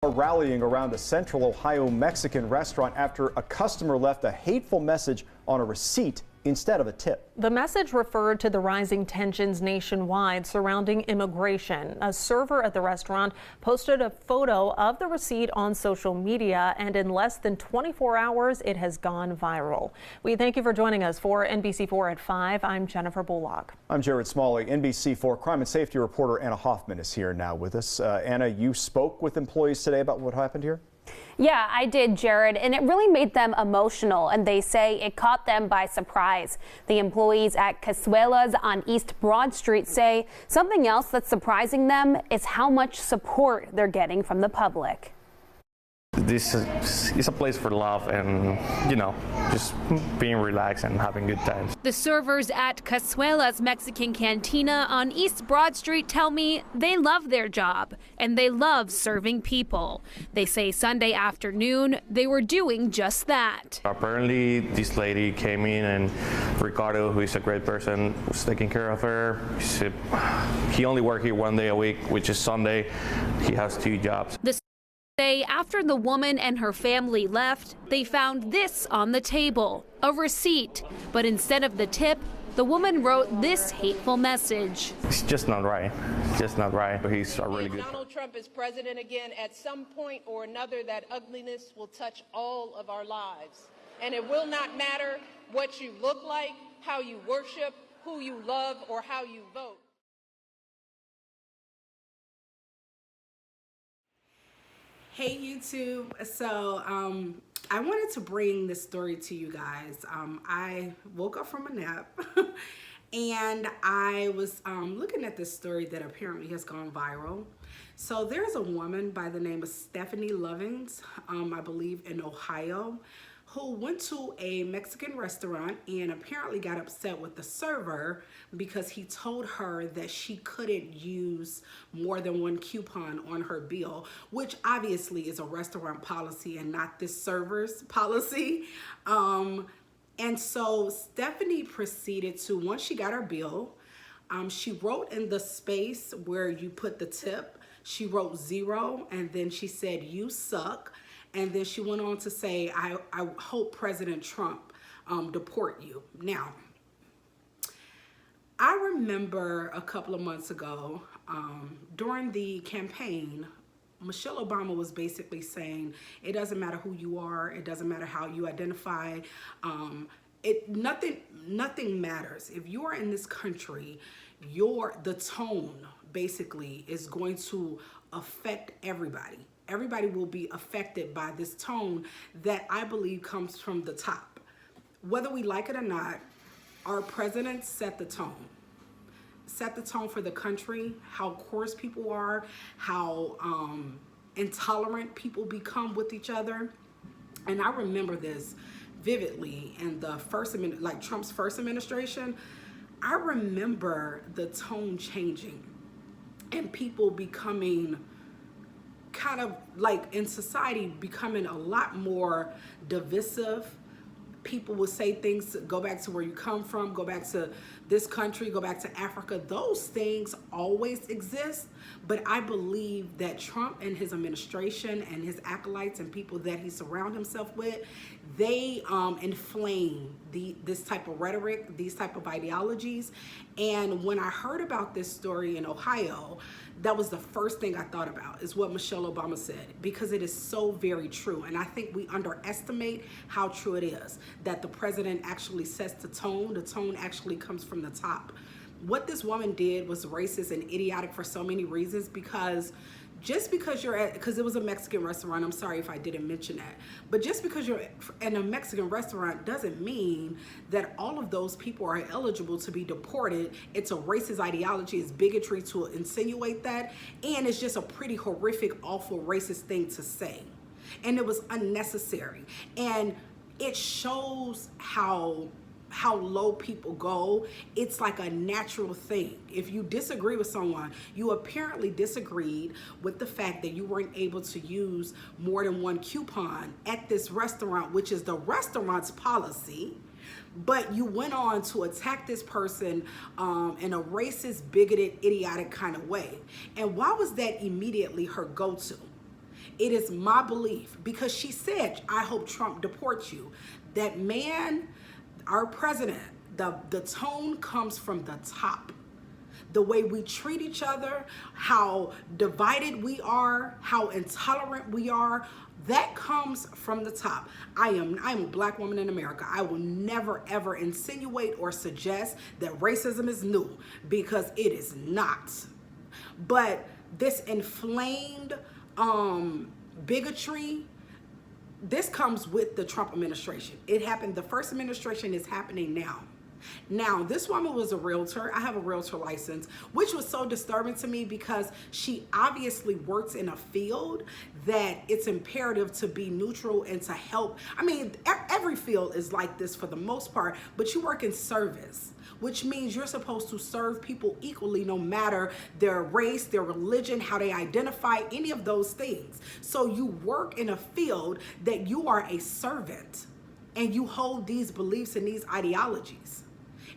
Are rallying around a Central Ohio Mexican restaurant after a customer left a hateful message on a receipt instead of a tip. The message referred to the rising tensions nationwide surrounding immigration. A server at the restaurant posted a photo of the receipt on social media, and in less than 24 hours, it has gone viral. We thank you for joining us for NBC4 at 5. I'm Jennifer Bullock. I'm Jared Smalley. NBC4 crime and safety reporter Anna Hoffman is here now with us. Anna, you spoke with employees today about what happened here? Yeah, I did, Jared, and it really made them emotional, and they say it caught them by surprise. The employees at Casuelas on East Broad Street say something else that's surprising them is how much support they're getting from the public. This is a place for love and, just being relaxed and having good times. The servers at Casuela's Mexican Cantina on East Broad Street tell me they love their job and they love serving people. They say Sunday afternoon they were doing just that. Apparently, this lady came in and Ricardo, who is a great person, was taking care of her. He only worked here one day a week, which is Sunday. He has 2 jobs. After the woman and her family left, they found this on the table, a receipt. But instead of the tip, the woman wrote this hateful message. It's just not right. It's just not right. But he's a really good. If Donald Trump is president again, at some point or another, that ugliness will touch all of our lives. And it will not matter what you look like, how you worship, who you love, or how you vote. Hey YouTube, so I wanted to bring this story to you guys. I woke up from a nap and I was looking at this story that apparently has gone viral. So there's a woman by the name of Stephanie Lovings, I believe in Ohio, who went to a Mexican restaurant and apparently got upset with the server because he told her that she couldn't use more than 1 coupon on her bill, which obviously is a restaurant policy and not this server's policy. And so Stephanie proceeded to, once she got her bill, she wrote in the space where you put the tip, she wrote 0, and then she said, "You suck." And then she went on to say, I hope President Trump deport you. Now, I remember a couple of months ago, during the campaign, Michelle Obama was basically saying, it doesn't matter who you are, it doesn't matter how you identify, nothing matters. If you are in this country, the tone basically is going to affect everybody. Everybody will be affected by this tone that I believe comes from the top. Whether we like it or not, our president set the tone. Set the tone for the country, how coarse people are, how intolerant people become with each other. And I remember this vividly in the Trump's first administration. I remember the tone changing and people becoming kind of like in society becoming a lot more divisive. People would say things, go back to where you come from, go back to this country, go back to Africa. Those things always exist, but I believe that Trump and his administration and his acolytes and people that he surrounds himself with, they inflame this type of rhetoric, these type of ideologies. And when I heard about this story in Ohio, that was the first thing I thought about, is what Michelle Obama said, because it is so very true. And I think we underestimate how true it is, that the president actually sets the tone. The tone actually comes from the top. What this woman did was racist and idiotic for so many reasons, because just because because it was a Mexican restaurant, I'm sorry if I didn't mention that, but just because you're in a Mexican restaurant doesn't mean that all of those people are eligible to be deported. It's a racist ideology, it's bigotry to insinuate that, and it's just a pretty horrific, awful, racist thing to say. And it was unnecessary. And it shows how low people go. It's like a natural thing. If you disagree with someone, you apparently disagreed with the fact that you weren't able to use more than 1 coupon at this restaurant, which is the restaurant's policy, but you went on to attack this person in a racist, bigoted, idiotic kind of way. And why was that immediately her go-to? It is my belief, because she said, I hope Trump deports you. That man, our president, the tone comes from the top. The way we treat each other, how divided we are, how intolerant we are, that comes from the top. I'm a black woman in America. I will never ever insinuate or suggest that racism is new, because it is not. But this inflamed bigotry, this comes with the Trump administration. It happened, the first administration is happening now. Now, this woman was a realtor. I have a realtor license, which was so disturbing to me because she obviously works in a field that it's imperative to be neutral and to help. I mean, every field is like this for the most part, but you work in service, which means you're supposed to serve people equally, no matter their race, their religion, how they identify, any of those things. So you work in a field that you are a servant, and you hold these beliefs and these ideologies.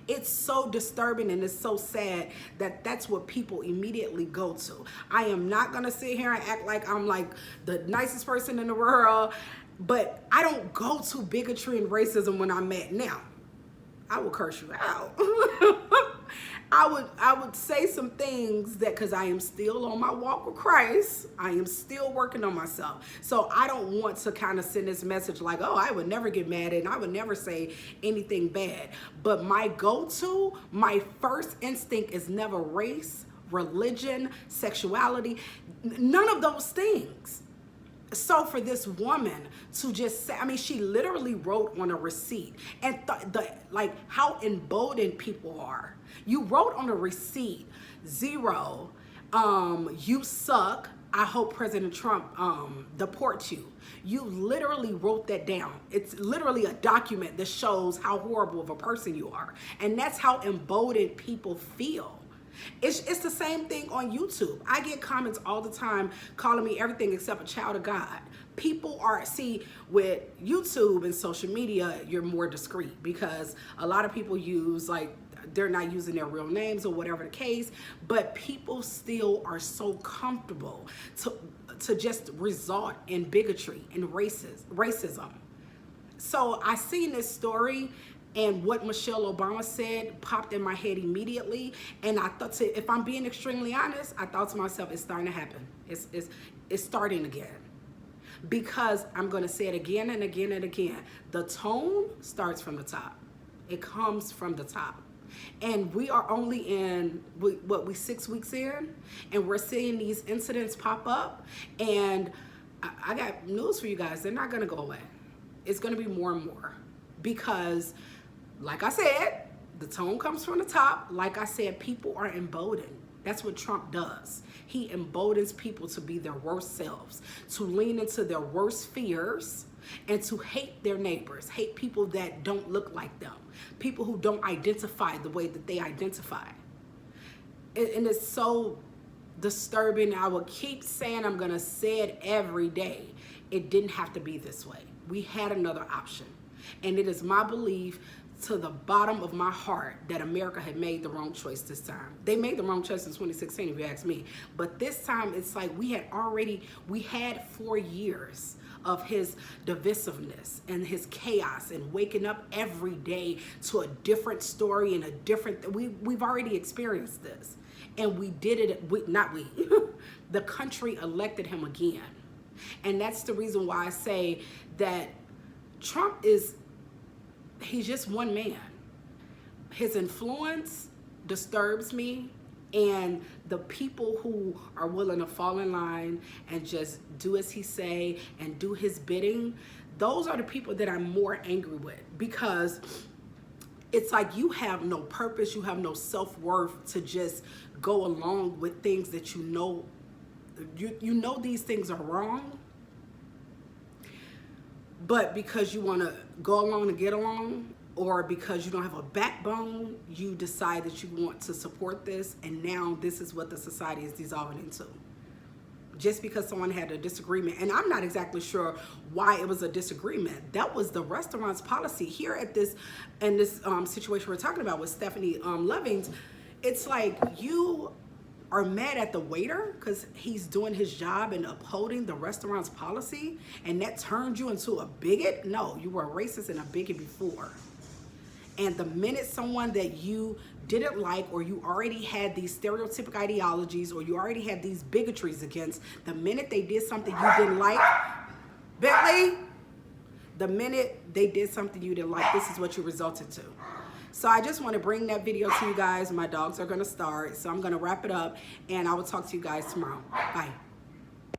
It's so disturbing, and it's so sad that that's what people immediately go to. I am not gonna sit here and act like I'm like the nicest person in the world, but I don't go to bigotry and racism when I'm mad. Now, I will curse you out. I would say some things that, because I am still on my walk with Christ, I am still working on myself. So I don't want to kind of send this message like, oh, I would never get mad and I would never say anything bad. But my go-to, my first instinct is never race, religion, sexuality, none of those things. So for this woman to just say, I mean, she literally wrote on a receipt, and like how emboldened people are. You wrote on a receipt, 0, you suck, I hope President Trump deports you. You literally wrote that down. It's literally a document that shows how horrible of a person you are. And that's how emboldened people feel. It's the same thing on YouTube. I get comments all the time calling me everything except a child of God. People are, see, with YouTube and social media, you're more discreet, because a lot of people use, like, they're not using their real names or whatever the case, but people still are so comfortable to just resort in bigotry and racism. So I seen this story, and what Michelle Obama said popped in my head immediately. And I thought, if I'm being extremely honest, I thought to myself, it's starting to happen. It's starting again. Because I'm going to say it again and again and again. The tone starts from the top. It comes from the top. And we are only in, we 6 weeks in, and we're seeing these incidents pop up. And I got news for you guys. They're not going to go away. It's going to be more and more. Because, like I said, the tone comes from the top. Like I said, people are emboldened. That's what Trump does. He emboldens people to be their worst selves, to lean into their worst fears, and to hate their neighbors, hate people that don't look like them, people who don't identify the way that they identify. And it's so disturbing. I will keep saying, I'm gonna say it every day. It didn't have to be this way. We had another option. And it is my belief to the bottom of my heart that America had made the wrong choice this time. They made the wrong choice in 2016, if you ask me. But this time, it's like we had 4 years of his divisiveness and his chaos and waking up every day to a different story and a different, we've already experienced this. And we did it, not we, the country elected him again. And that's the reason why I say that Trump he's just one man. His influence disturbs me, and the people who are willing to fall in line and just do as he say and do his bidding, those are the people that I'm more angry with, because it's like you have no purpose, you have no self-worth to just go along with things that you know these things are wrong. But because you want to go along to get along, or because you don't have a backbone, you decide that you want to support this, and now this is what the society is dissolving into. Just because someone had a disagreement, and I'm not exactly sure why it was a disagreement. That was the restaurant's policy. Here at this situation we're talking about with Stephanie Lovings, it's like you are mad at the waiter because he's doing his job and upholding the restaurant's policy, and that turned you into a bigot? No, you were a racist and a bigot before. And the minute someone that you didn't like, or you already had these stereotypic ideologies, or you already had these bigotries against, the minute they did something you didn't like, Bentley, the minute they did something you didn't like, this is what you resulted to. So I just want to bring that video to you guys. My dogs are going to start, so I'm going to wrap it up, and I will talk to you guys tomorrow. Bye.